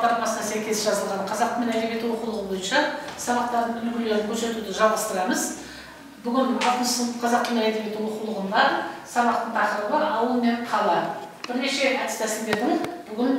бағдарламасына сәйкес жазылған қазақ тілі мен әдебиеті оқулығы бойынша сабақтардың үлгілерін көрсетуді жалғастырамыз. Бүгін 6 сынып қазақ тілі мен әдебиеті оқулығында сабақтың тақырыбы ауыл мен қала. Бірнеше әдіс тәсілдердің бүгін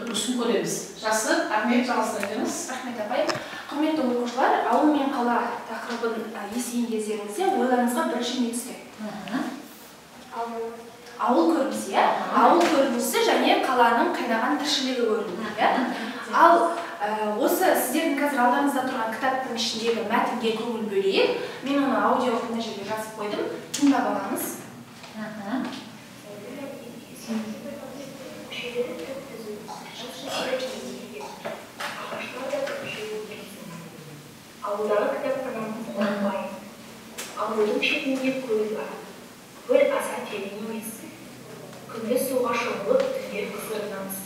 үлгісін көреміз. Жасы Ахмет жалғастыра беріңіз. Рахмет апай. Құрметті оқушылар, ауыл мен қала тақырыбын естіген кездеріңізде ойларыңызға бірінші не түсті? Ауыл көрінісі, ауыл көрінісі және қаланың қайнаған тіршілігі көрінеді. Ал осы сіздердің қазір алдарыңызда тұрған кітаптың ішіндегі мәтінге көңіл бөлейік. Мен оны аудио мына жерге жазып қойдым. Тыңдап алыңыз. Ауылдағы кітапханамыз қуанбай. Ауылдың шетінде көл бар. Көл аса терең емес. Күндіз суға шомылып, түнде қыздырынамыз.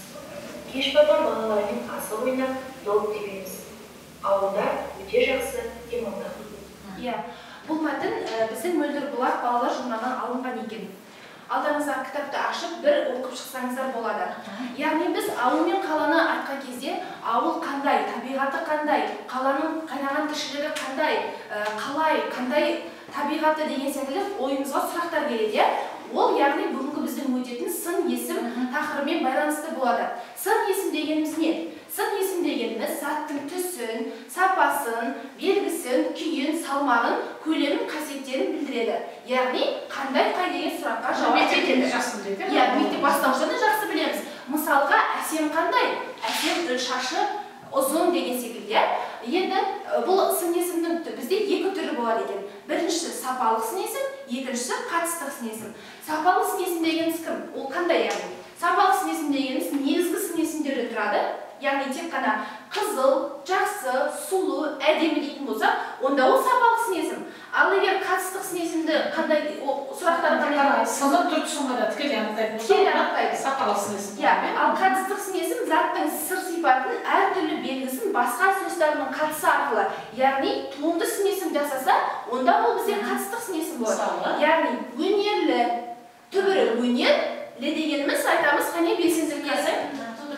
Кеш барған балалармен асық ойнап, доп тебеміз. Ауылда өте жақсы демалдық. Бұл мәтін біздің Мөлдір Бұлақ балалар журналынан алынған екен. Алдарыңыздағы кітапты ашып, бір оқып шықсаңыздар болады. Яғни біз ауыл мен қаланы айтқан кезде, ауыл қандай, табиғаты қандай, қаланың қайнаған тіршілігі қандай табиғаты деген секілді ойымызға сұрақтар келеді. Ол яғни бүгінгі біздің өтетін сын есім тақырыбымен байланысты болады. Сын есім дегеніміз не? Сын есім дегеніміз заттың түсін, сапасын, белгісін, күйін, салмағын, көлемін, қасиеттерін білдіреді. Яғни қандай деген сұраққа жауап береді. Мектеп бастауыштарда жақсы білеміз. Мысалға, әсем қандай? Әсем шашы ұзын деген секілді. Енді бұл сын есімнің бізде екі түрі болады екен. Біріншісі сапалық сын есім, екіншісі қатыстық сын есім. Сапалық сын есім дегеніміз кім? Ол қандай яғни? Сапалық сын есім дегеніміз негізгі сын есімдерден тұрады. Яғни тек қана қызыл, жақсы, сұлу, әдемі дейтін болса, онда ол сапалық сын есім. Ал егер қатыстық сын есімді қандай сұрақтарды қандай? Сыны түр-түсін ғана тікелей анықтайды. Тікелей анықтайды. Сапалық сын есім. Ал қатыстық сын есім заттың сыр сипатын әртүрлі белгісін басқа сөздердің қатысы арқылы, яғни туынды сын есім жасаса, онда ол бізде қатыстық сын есім болады. Яғни өнерлі, түбірі өнерлі дегеніміз айтамыз, қане белсенділік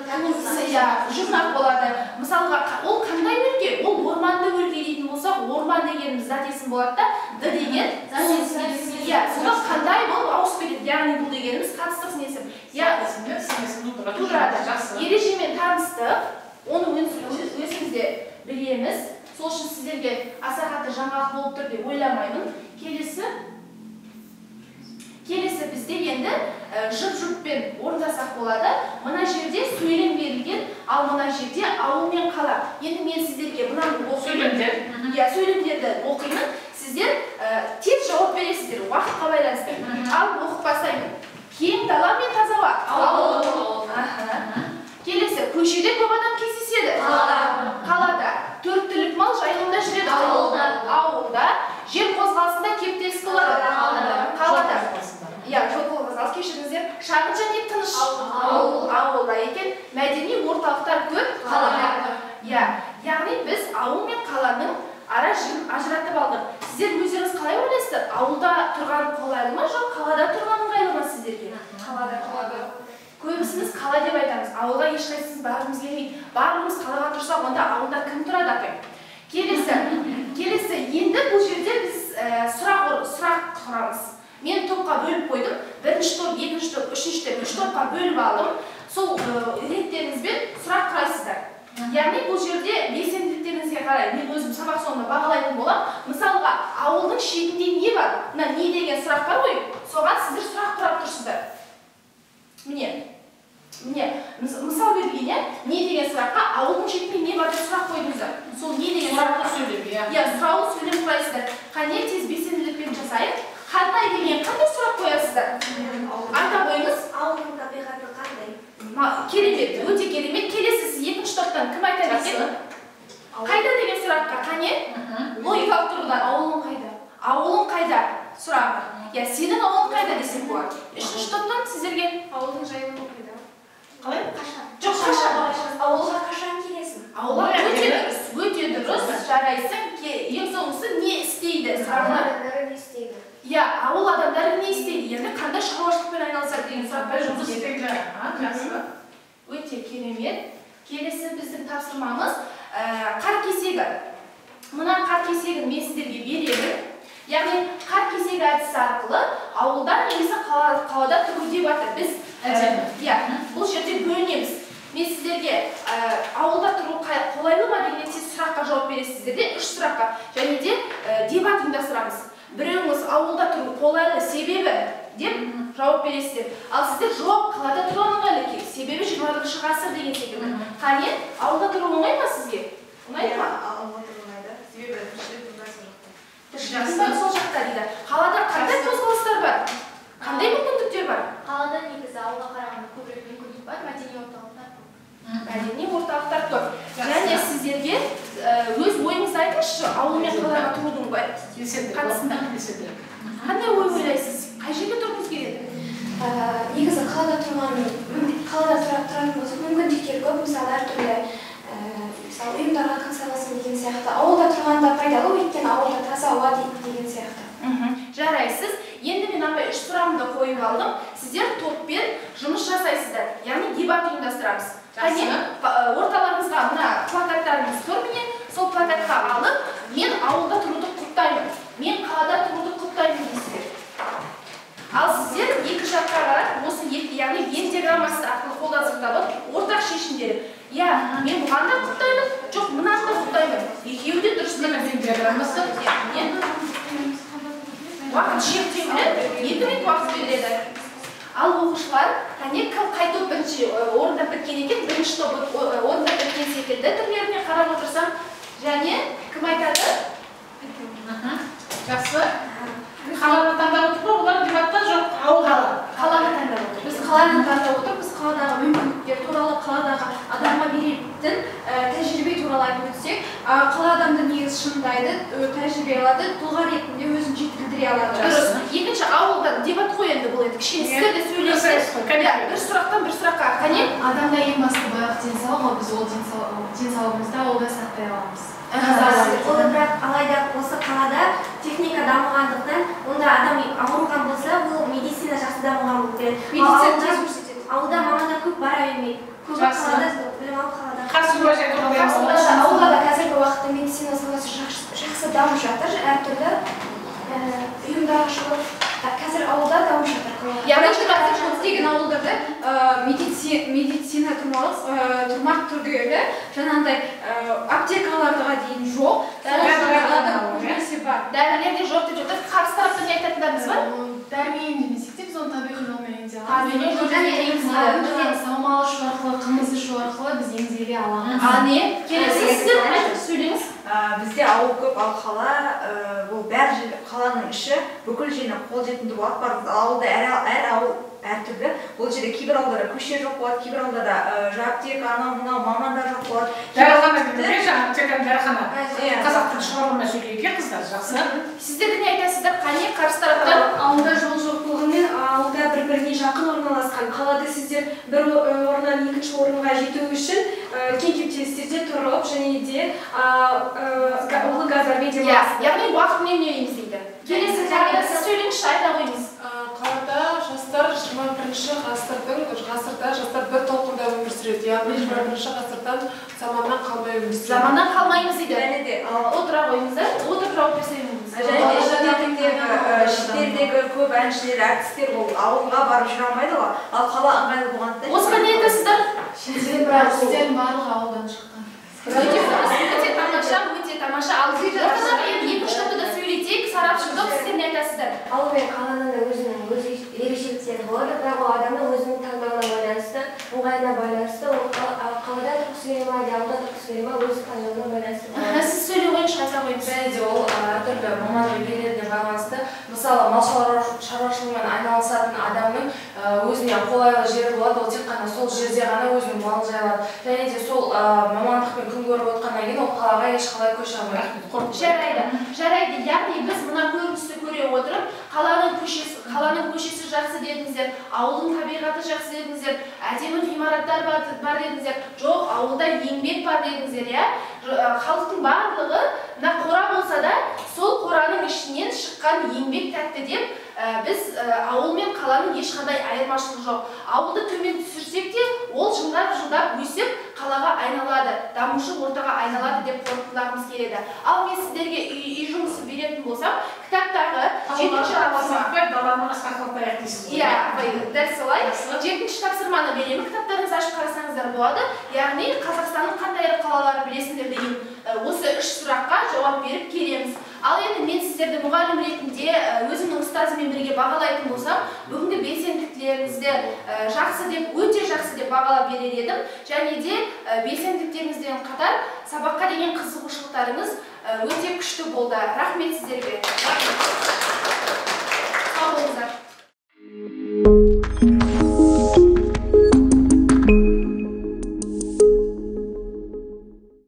жұрнақ болады. Мысалға, ол қандай өлке? Ол орманды өлке дейтін болса, орман дегеніміз зат есім болады да, д деген сонда қандай болып ауысып кетеді. Яғни бұл дегеніміз қатыстық сын есім. Тұрады. Ережемен таныстық, оны өзімізде білеміз. Сол үшін сіздерге аса қатты жаңалық болып тұр деп ойламаймын. Келесі бізде енді жұп-жұппен орындасақ болады. Мына жерде сөйлем берілген, ал мына жерде ауыл мен қала. Енді мен сіздерге мынаны оқимын. Сөйлемдерді оқимын. Сіздер тез жауап бересіздер, уақытқа байланысты. Ал оқып бастаймын. Кең дала мен таза ауа. Ауыл. Келесі, көшеде көп адам кездеседі. Қалада. Төрт түлік мал жайылымда жүреді. Ауылда. Жер қозғалысында кептеліс болады. Қалада. Жол қозғалыс кешіріңіздер. Шағын және тыныш ауылда екен. Мәдени орталықтар көп. Қалада. Яғни біз ауыл мен қаланың ара жігін ажыратып алдық. Сіздер өздеріңіз қалай ойлайсыздар? Ауылда тұрған қолайлы ма, жоқ қалада тұрған ыңғайлы ма сіздерге? Қалада. Көбісіміз қала деп айтамыз. Ауылға ешқайсымыз барғымыз келмейді. Барлығымыз қалаға тұрсақ, онда ауылда кім тұрады апай? Келесі, енді бұл жерде біз сұрақ құрамыз. Мен топқа бөліп қойдым. Бірінші топ, екінші топ, үшінші топ, үш топқа бөліп алдым. Сол реттеріңізбен сұрақ құрайсыздар. Яғни бұл жерде белсенділіктеріңізге қарай мен өзім сабақ соңында бағалайтын болам. Мысалға, ауылдың шетінде не бар? Мына не деген сұрақ бар ғой? Соған сіздер сұрақ құрап тұрсыздар. Міне, мысал берген, не деген сұраққа ауылдың шетінде не бар деп сұрақ қойдыңыздар. Сол не деген сұрақты сөйлем. Сұраулы сөйлем құрайсыздар. Қане тез белсенділікпен жасайық. Қандай деген қандай сұрақ қоясыздар? Айта қойыңыз. Ауылдың табиғаты қандай? Керемет, өте керемет. Келесі сіз екінші топтан кім айта екен? Қайда деген сұраққа, қане? Логикалық тұрғыдан ауылың қайда? Ауылың қайда? Сұрағы. Сенің ауылың қайда десек болады. Үшінші топтан сіздерге Ауылдың жайылымы қайда? Қалай? Қашан? Жоқ, қашан. Ауылға қашан келесің? Ауылға өте дұрыс, жарайсың. Ең соңғысы не істейді? Адамдары не істейді? Ауыл адамдары не істейді? Енді қандай шаруашылықпен айналысады деген сұрақ бар. Жұмыс істейді. Өте керемет. Келесі біздің тапсырмамыз қар кесегі. Мына қар кесегін мен сіздерге беремін. Яғни қар кесегі әдісі арқылы ауылда немесе қалада тұру деп жатыр. Біз бұл жерде бөлінеміз. Мен сіздерге ауылда тұру қолайлы ма деген сіз сұраққа жауап бересіздер де, 3 сұраққа. Және де дебат ұйымдастырамыз. Біреуіңіз ауылда тұру қолайлы себебі деп жауап бересіздер. Ал сіздер жоқ, қалада тұру ыңғайлы, себебі 20-шы ғасыр деген секілді. Қане, ауылда тұру оңай ма сізге? Оңай ма? Ауылда тұру оңайды. Себебі тіршілік сол жақта дейді. Қалада қандай қозғалыстар бар? Қандай мүмкіндіктер бар? Қалада негізі ауылға қарағанда көбірек мүмкіндік бар, мәдени орталықтар. Мәдени орталықтар көп. Және сіздерге өз ойыңызды айтыңызшы, ауыл мен қалаға тұрудың қатысында. Қандай ой ойлайсыз? Қай жерге тұрғыңыз келеді? Негізі қалада тұратын болса мүмкіндіктер көп, мысалы әртүрлі ұйымдарға қатыса деген сияқты. Ауылда тұрғанда пайдалы, өйткені ауылда таза ауа деген сияқты. Жарайсыз. Енді мен апай 3 сұрағымды қойып алдым. Сіздер топпен жұмыс жасайсыздар. Яғни дебат ұйымдастырамыз. Қане, орталарыңызға мына плакаттарыңыз тұр міне, сол плакатқа алып, мен ауылда тұруды құптаймын, мен қалада тұруды құптаймын дейсіздер. Ал сіздер екі жаққа қарап, осы яғни Вен диаграммасы арқылы қолдансыздар, ортақ шешімдері. Я, мен бұған да құптаймын, жоқ, мынаны да құптаймын. Екеуі де дұрыс емес. Вен диаграммасы. Уақыт шектеулі, 2 минут уақыт беріледі. Ал оқушылар, қай топ бірінші орындап біткен екен, бірінші топ орындап біткен секілді түрлеріне қарап отырсам, және кім айтады? Жақсы. Қаланы таңдап отыр ма? Олар дебатта жоқ, ауылға. Қаланы таңдап отыр. Біз қаланы таңдап отыр, біз қаладағы мүмкіндіктер туралы, қаладағы адамға беретін тәжірибе туралы айтып өтсек, қала адамды негізі шыңдайды, тәжірибе алады, тұлға ретінде өзін жетілдіре алады. Дұрыс. Екінші ауылда дебат қойынды бұл енді. Кішкене сіздер де сөйлесіз. Бір сұрақтан бір сұраққа. Қане? Адамда ең басты баяғы денсаулығы, біз ол денсаулығымызды ауылда сақтай аламыз. Ол бірақ алайда осы қалада техника дамығандықтан, онда адам ауырған болса, бұл медицина жақсы дамыған болып келеді. Медицина тез көрсетеді. Ауылда мамандар көп бара бермейді. Көбі қалада білім алып қалада. Қарсы ауылда да қазіргі уақытта медицина саласы жақсы дамып жатыр, әртүрлі ұйымдар ашылып, қазір ауылда дамып жатыр. Яғни қазір көптеген ауылдарда медицина тұрмақ түгелі жаңағыдай аптекаларға дейін жоқ. Дәрілерде жоқ деп жатыр. Қарсы тараптан не айтатындарыңыз бар? Дәрмен демесек те біз оны табиғи жолмен енгізе саумал ішу арқылы, қымыз ішу арқылы біз енгізуге аламыз. Не? Келесі сіздер айтып сөйлеңіз. Бізде ауыл көп, ал қала бұл бәр қаланың іші бүкіл жеріне қолжетімді болады. Бар ауылда әр ауыл әртүрлі. Бұл жерде кейбір ауылдарда көше жоқ болады, кейбір ауылдарда аптека, анау мамандар жоқ болады. Дәріхана демекші, аптеканың дәріхана. Қазақ тілі шығарылмай сөйлейді қыздар, жақсы. Сіздер не айтасыздар? Қане қарсы тараптан? Ауылда жол жоқтығымен ауылда бір-біріне жақын орналасқан. Қалада сіздер бір орыннан екінші орынға жету үшін үлкен кептелістерде тұрып, және де улы газдармен демаласыздар. Яғни уақыт үнемдейміз дейді. Келесі тағы сіз сөйлеңізші, айта қойыңыз. Қалада жастар 21-ші ғасырда жастар бір толқында өмір сүреді. Яғни 21-ші ғасырдан заманнан қалмай өмір сүреді. Заманнан қалмаймыз дейді. Және де отыра қойыңыздар, отырып жауап берсеңіз. Және де шетелдегі көп әншілер, әртістер ол ауылға барып жүре алмайды ғой. Ал қала ыңғайлы болғандықтан. Осыған не айтасыздар? Шетелден барлығы ауылдан шыққан. Өте тамаша, өте тамаша. Ал екі-үш топты да сөйлетейік, сарапшы топ, сіздер не айтасыздар? Ауыл мен қаланың да өзінің ерекшеліктері болады, бірақ ол адамның өзінің таңдауына байланысты, ыңғайына байланысты, ол қалада тұрғысы келе ма, ауылда тұрғысы келе ма, өз таңдауына байланысты. Сіз сөйлей қойыңызшы, айта қойыңыз. Және де ол әртүрлі мамандық иелеріне байланысты. Мысалы, мал шаруашылығымен айналысатын адамның өзіне қолайлы жері болады, ол тек қана сол жерде ғана өзінің малын жайлады. Және де сол мамандықпен күн көріп отқаннан кейін ол қалаға ешқалай көше алмайды. Жарайды. Яғни біз мына көріністі көре отырып, қаланың көшесі жақсы дедіңіздер, ауылдың табиғаты жақсы дедіңіздер, әдемі ғимараттар бар дедіңіздер, жоқ, ауылда еңбек бар дедіңіздер, иә? Халықтың барлығы мына қора болса да, сол қораның ішінен шыққан еңбек тәтті деп, біз ауыл мен қаланың ешқандай айырмашылығы жоқ. Ауылды төмен түсірсек те, ол жылдап өсіп, қалаға айналады, дамушы ортаға айналады деп қорытындылағымыз келеді. Ал мен сіздерге үй жұмысы беретін болсам, кітаптағы 7-ші дәл солай 7-ші тапсырманы беремін. Кітаптарыңызды ашып қарасаңыздар болады. Яғни Қазақстанның қандай ірі қалалары білесіңдер деген осы 3 сұраққа жауап беріп келеміз. Ал енді мен сіздерді мұғалім ретінде өзімнің ұстазыммен бірге бағалайтын болсам, бүгінгі белсенділіктеріңізді жақсы деп, өте жақсы деп бағалап берер едім. Және де белсенділіктеріңізден қатар сабаққа деген қызығушылықтарыңыз өте күшті болды. Рахмет сіздерге. Сау болыңыздар.